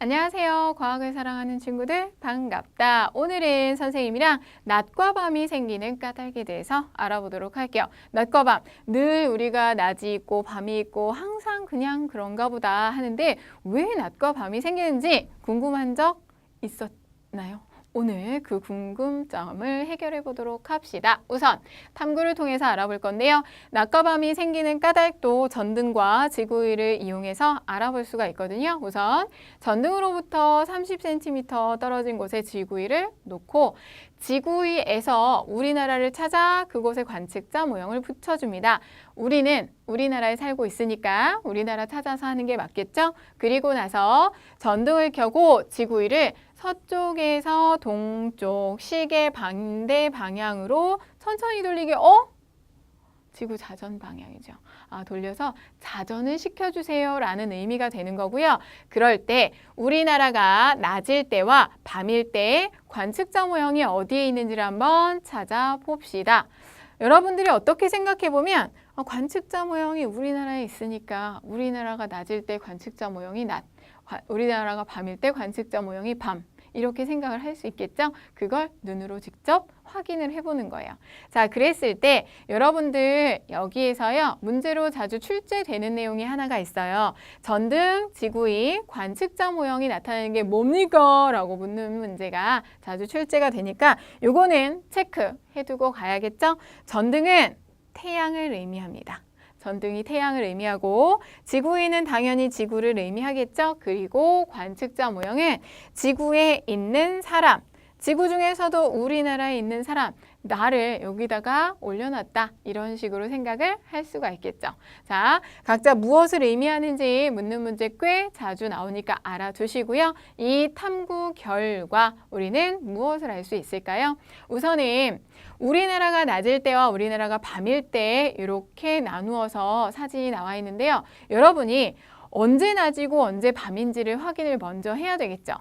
안녕하세요. 과학을 사랑하는 친구들 반갑다. 오늘은 선생님이랑 낮과 밤이 생기는 까닭에 대해서 알아보도록 할게요. 낮과 밤, 늘 우리가 낮이 있고 밤이 있고 항상 그냥 그런가 보다 하는데 왜 낮과 밤이 생기는지 궁금한 적 있었나요? 오늘 그 궁금점을 해결해 보도록 합시다. 우선 탐구를 통해서 알아볼 건데요. 낮과 밤이 생기는 까닭도 전등과 지구위를 이용해서 알아볼 수가 있거든요. 우선 전등으로부터 30cm 떨어진 곳에 지구위를 놓고 지구위에서 우리나라를 찾아 그곳에 관측자 모형을 붙여줍니다. 우리는 우리나라에 살고 있으니까 우리나라 찾아서 하는 게 맞겠죠? 그리고 나서 전등을 켜고 지구위를 서쪽에서 동쪽 시계 반대 방향으로 천천히 돌리게 지구 자전 방향이죠. 돌려서 자전을 시켜주세요 라는 의미가 되는 거고요. 그럴 때 우리나라가 낮일 때와 밤일 때 관측자 모형이 어디에 있는지를 한번 찾아봅시다. 여러분들이 어떻게 생각해 보면 관측자 모형이 우리나라에 있으니까 우리나라가 낮일 때 관측자 모형이 낮, 우리나라가 밤일 때 관측자 모형이 밤. 이렇게 생각을 할 수 있겠죠? 그걸 눈으로 직접 확인을 해보는 거예요. 자, 그랬을 때 여러분들 여기에서요. 문제로 자주 출제되는 내용이 하나가 있어요. 전등, 지구위, 관측자 모형이 나타나는 게 뭡니까? 라고 묻는 문제가 자주 출제가 되니까 요거는 체크해두고 가야겠죠? 전등은 태양을 의미합니다. 전등이 태양을 의미하고 지구위는 당연히 지구를 의미하겠죠. 그리고 관측자 모형은 지구에 있는 사람, 지구 중에서도 우리나라에 있는 사람, 나를 여기다가 올려놨다. 이런 식으로 생각을 할 수가 있겠죠. 자, 각자 무엇을 의미하는지 묻는 문제 꽤 자주 나오니까 알아두시고요. 이 탐구 결과 우리는 무엇을 알 수 있을까요? 우선은 우리나라가 낮일 때와 우리나라가 밤일 때 이렇게 나누어서 사진이 나와 있는데요. 여러분이 언제 낮이고 언제 밤인지를 확인을 먼저 해야 되겠죠.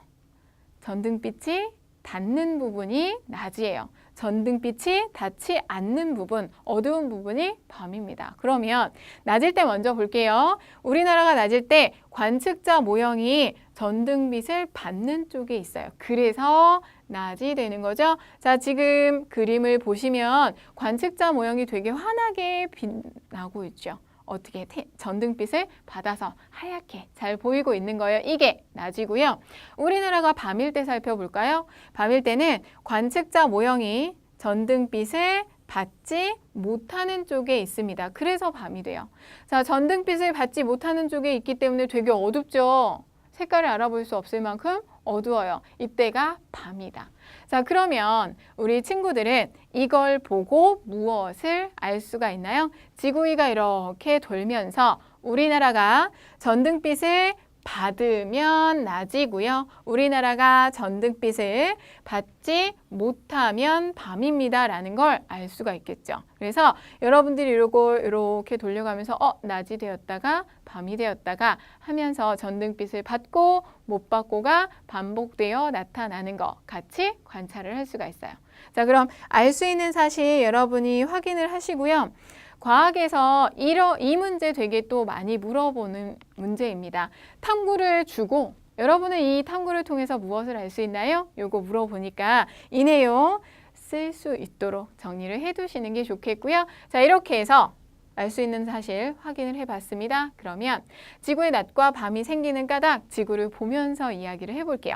전등빛이 닿는 부분이 낮이에요. 전등빛이 닿지 않는 부분, 어두운 부분이 밤입니다. 그러면 낮일 때 먼저 볼게요. 우리나라가 낮일 때 관측자 모형이 전등빛을 받는 쪽에 있어요. 그래서 낮이 되는 거죠. 자, 지금 그림을 보시면 관측자 모형이 되게 환하게 빛나고 있죠. 어떻게 전등빛을 받아서 하얗게 잘 보이고 있는 거예요. 이게 낮이고요. 우리나라가 밤일 때 살펴볼까요? 밤일 때는 관측자 모형이 전등빛을 받지 못하는 쪽에 있습니다. 그래서 밤이 돼요. 자, 전등빛을 받지 못하는 쪽에 있기 때문에 되게 어둡죠. 색깔을 알아볼 수 없을 만큼 어두워요. 이때가 밤이다. 자, 그러면 우리 친구들은 이걸 보고 무엇을 알 수가 있나요? 지구위가 이렇게 돌면서 우리나라가 전등빛을 받으면 낮이고요. 우리나라가 전등빛을 받지 못하면 밤입니다. 라는 걸 알 수가 있겠죠. 그래서 여러분들이 이렇게 돌려가면서 낮이 되었다가 밤이 되었다가 하면서 전등빛을 받고 못 받고가 반복되어 나타나는 거 같이 관찰을 할 수가 있어요. 자, 그럼 알 수 있는 사실 여러분이 확인을 하시고요. 과학에서 이 문제 되게 또 많이 물어보는 문제입니다. 탐구를 주고 여러분은 이 탐구를 통해서 무엇을 알 수 있나요? 요거 물어보니까 이 내용 쓸 수 있도록 정리를 해두시는 게 좋겠고요. 자, 이렇게 해서 알 수 있는 사실 확인을 해봤습니다. 그러면 지구의 낮과 밤이 생기는 까닭 지구를 보면서 이야기를 해볼게요.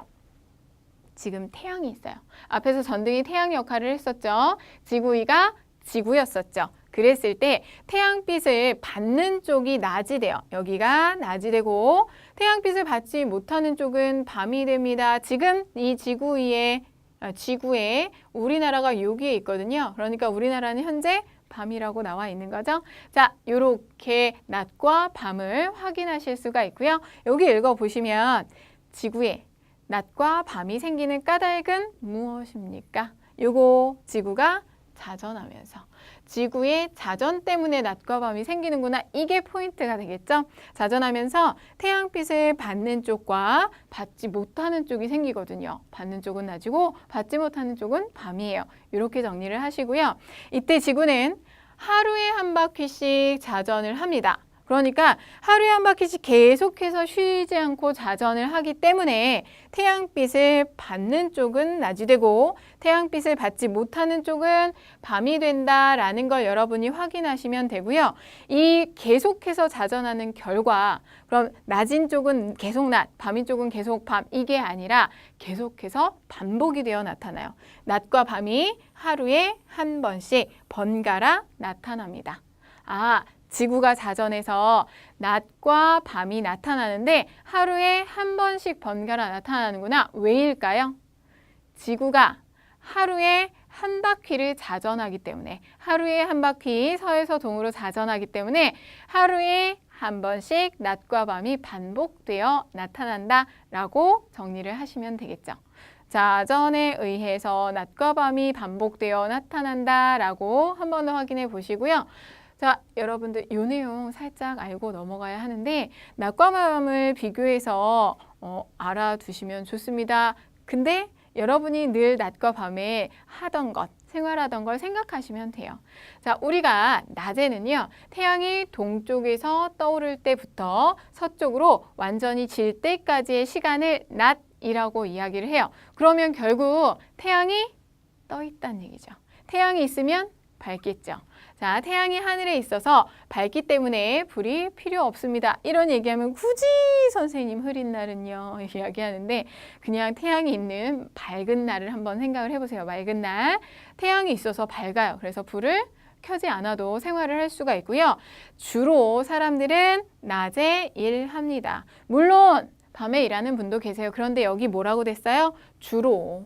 지금 태양이 있어요. 앞에서 전등이 태양 역할을 했었죠. 지구위가 지구였었죠. 그랬을 때 태양빛을 받는 쪽이 낮이 돼요. 여기가 낮이 되고 태양빛을 받지 못하는 쪽은 밤이 됩니다. 지금 이 지구에 우리나라가 여기에 있거든요. 그러니까 우리나라는 현재 밤이라고 나와 있는 거죠. 자, 이렇게 낮과 밤을 확인하실 수가 있고요. 여기 읽어보시면 지구에 낮과 밤이 생기는 까닭은 무엇입니까? 요거 지구가 자전하면서 지구의 자전 때문에 낮과 밤이 생기는구나. 이게 포인트가 되겠죠. 자전하면서 태양빛을 받는 쪽과 받지 못하는 쪽이 생기거든요. 받는 쪽은 낮이고 받지 못하는 쪽은 밤이에요. 이렇게 정리를 하시고요. 이때 지구는 하루에 한 바퀴씩 자전을 합니다. 그러니까 하루에 한 바퀴씩 계속해서 쉬지 않고 자전을 하기 때문에 태양빛을 받는 쪽은 낮이 되고 태양빛을 받지 못하는 쪽은 밤이 된다라는 걸 여러분이 확인하시면 되고요. 이 계속해서 자전하는 결과, 그럼 낮인 쪽은 계속 낮, 밤인 쪽은 계속 밤, 이게 아니라 계속해서 반복이 되어 나타나요. 낮과 밤이 하루에 한 번씩 번갈아 나타납니다. 지구가 자전해서 낮과 밤이 나타나는데 하루에 한 번씩 번갈아 나타나는구나. 왜일까요? 지구가 하루에 한 바퀴를 자전하기 때문에, 하루에 한 바퀴 서에서 동으로 자전하기 때문에 하루에 한 번씩 낮과 밤이 반복되어 나타난다라고 정리를 하시면 되겠죠. 자전에 의해서 낮과 밤이 반복되어 나타난다라고 한 번 더 확인해 보시고요. 자, 여러분들 이 내용 살짝 알고 넘어가야 하는데 낮과 밤을 비교해서 알아두시면 좋습니다. 근데 여러분이 늘 낮과 밤에 하던 것, 생활하던 걸 생각하시면 돼요. 자, 우리가 낮에는요, 태양이 동쪽에서 떠오를 때부터 서쪽으로 완전히 질 때까지의 시간을 낮이라고 이야기를 해요. 그러면 결국 태양이 떠 있다는 얘기죠. 태양이 있으면 밝겠죠. 자, 태양이 하늘에 있어서 밝기 때문에 불이 필요 없습니다. 이런 얘기하면 굳이 선생님 흐린 날은요 이야기하는데 그냥 태양이 있는 밝은 날을 한번 생각을 해보세요. 맑은 날 태양이 있어서 밝아요. 그래서 불을 켜지 않아도 생활을 할 수가 있고요. 주로 사람들은 낮에 일합니다. 물론 밤에 일하는 분도 계세요. 그런데 여기 뭐라고 됐어요? 주로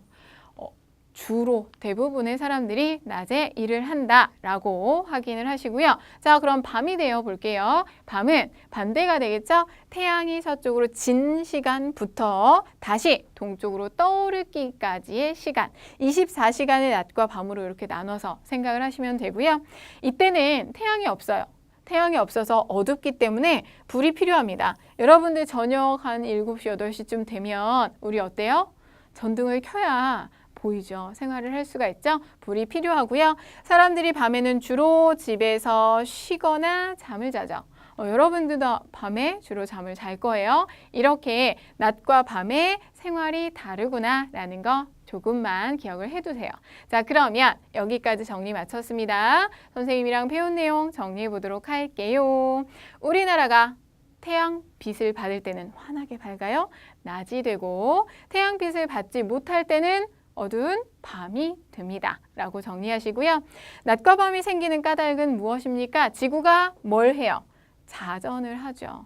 대부분의 사람들이 낮에 일을 한다라고 확인을 하시고요. 자, 그럼 밤이 되어 볼게요. 밤은 반대가 되겠죠? 태양이 서쪽으로 진 시간부터 다시 동쪽으로 떠오르기까지의 시간, 24시간의 낮과 밤으로 이렇게 나눠서 생각을 하시면 되고요. 이때는 태양이 없어요. 태양이 없어서 어둡기 때문에 불이 필요합니다. 여러분들 저녁 한 7시, 8시쯤 되면 우리 어때요? 전등을 켜야 보이죠. 생활을 할 수가 있죠. 불이 필요하고요. 사람들이 밤에는 주로 집에서 쉬거나 잠을 자죠. 여러분들도 밤에 주로 잠을 잘 거예요. 이렇게 낮과 밤의 생활이 다르구나라는 거 조금만 기억을 해두세요. 자, 그러면 여기까지 정리 마쳤습니다. 선생님이랑 배운 내용 정리해 보도록 할게요. 우리나라가 태양빛을 받을 때는 환하게 밝아요. 낮이 되고 태양빛을 받지 못할 때는 어두운 밤이 됩니다. 라고 정리하시고요. 낮과 밤이 생기는 까닭은 무엇입니까? 지구가 뭘 해요? 자전을 하죠.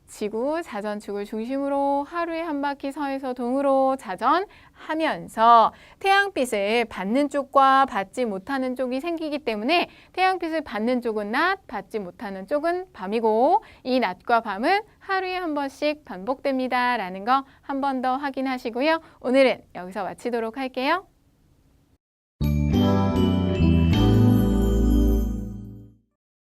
지구 자전축을 중심으로 하루에 한 바퀴 서에서 동으로 자전하면서 태양빛을 받는 쪽과 받지 못하는 쪽이 생기기 때문에 태양빛을 받는 쪽은 낮, 받지 못하는 쪽은 밤이고 이 낮과 밤은 하루에 한 번씩 반복됩니다. 라는 거 한 번 더 확인하시고요. 오늘은 여기서 마치도록 할게요.